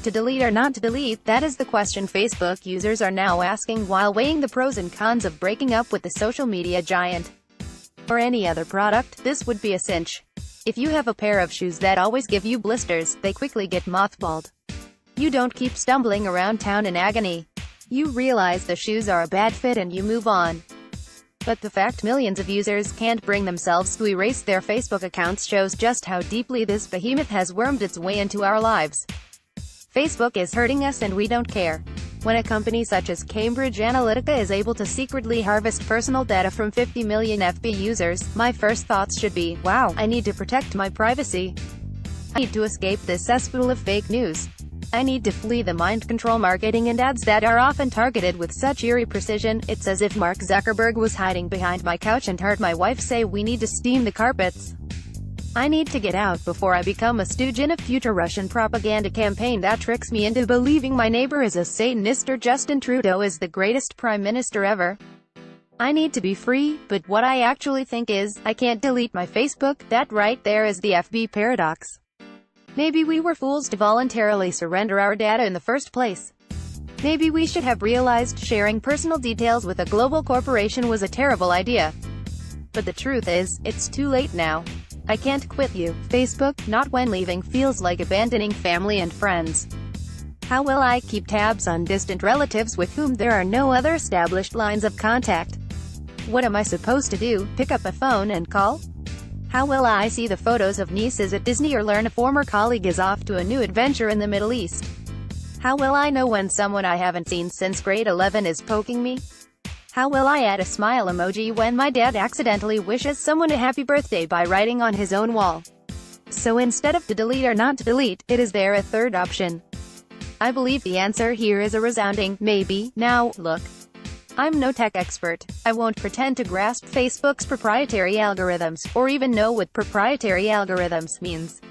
To delete or not to delete, that is the question Facebook users are now asking while weighing the pros and cons of breaking up with the social media giant. For any other product, this would be a cinch. If you have a pair of shoes that always give you blisters, they quickly get mothballed. You don't keep stumbling around town in agony. You realize the shoes are a bad fit and you move on. But the fact millions of users can't bring themselves to erase their Facebook accounts shows just how deeply this behemoth has wormed its way into our lives. Facebook is hurting us and we don't care. When a company such as Cambridge Analytica is able to secretly harvest personal data from 50 million FB users, my first thoughts should be, wow, I need to protect my privacy. I need to escape this cesspool of fake news. I need to flee the mind control marketing and ads that are often targeted with such eerie precision. It's as if Mark Zuckerberg was hiding behind my couch and heard my wife say we need to steam the carpets. I need to get out before I become a stooge in a future Russian propaganda campaign that tricks me into believing my neighbor is a Satanist or Justin Trudeau is the greatest prime minister ever. I need to be free, but what I actually think is, I can't delete my Facebook. That right there is the FB paradox. Maybe we were fools to voluntarily surrender our data in the first place. Maybe we should have realized sharing personal details with a global corporation was a terrible idea. But the truth is, it's too late now. I can't quit you, Facebook, not when leaving feels like abandoning family and friends. How will I keep tabs on distant relatives with whom there are no other established lines of contact? What am I supposed to do, pick up a phone and call? How will I see the photos of nieces at Disney or learn a former colleague is off to a new adventure in the Middle East? How will I know when someone I haven't seen since grade 11 is poking me? How will I add a smile emoji when my dad accidentally wishes someone a happy birthday by writing on his own wall? So instead of to delete or not to delete, is there a third option? I believe the answer here is a resounding maybe. Now, look. I'm no tech expert. I won't pretend to grasp Facebook's proprietary algorithms, or even know what proprietary algorithms means.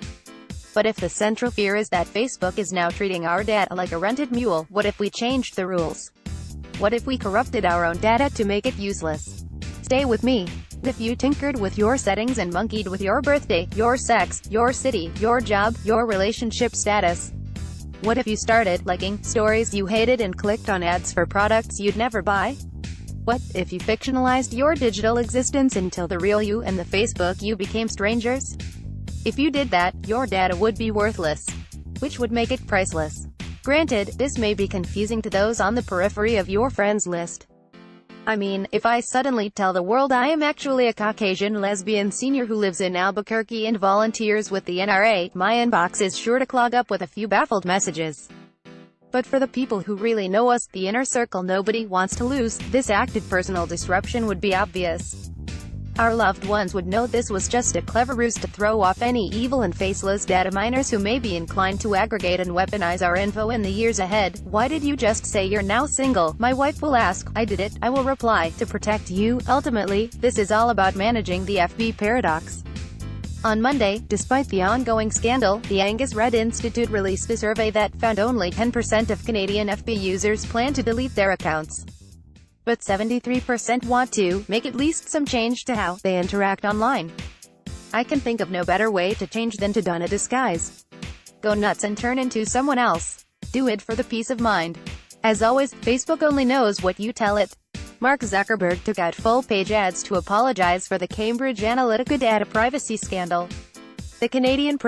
But if the central fear is that Facebook is now treating our data like a rented mule, what if we changed the rules? What if we corrupted our own data to make it useless? Stay with me. If you tinkered with your settings and monkeyed with your birthday, your sex, your city, your job, your relationship status? What if you started liking stories you hated and clicked on ads for products you'd never buy? What if you fictionalized your digital existence until the real you and the Facebook you became strangers? If you did that, your data would be worthless, which would make it priceless. Granted, this may be confusing to those on the periphery of your friends list. I mean, if I suddenly tell the world I am actually a Caucasian lesbian senior who lives in Albuquerque and volunteers with the NRA, my inbox is sure to clog up with a few baffled messages. But for the people who really know us, the inner circle nobody wants to lose, this active personal disruption would be obvious. Our loved ones would know this was just a clever ruse to throw off any evil and faceless data miners who may be inclined to aggregate and weaponize our info in the years ahead. Why did you just say you're now single? My wife will ask. I did it. I will reply. To protect you. Ultimately, this is all about managing the FB paradox. On Monday, despite the ongoing scandal, the Angus Reid Institute released a survey that found only 10% of Canadian FB users plan to delete their accounts. But 73% want to make at least some change to how they interact online. I can think of no better way to change than to don a disguise. Go nuts and turn into someone else. Do it for the peace of mind. As always, Facebook only knows what you tell it. Mark Zuckerberg took out full-page ads to apologize for the Cambridge Analytica data privacy scandal. The Canadian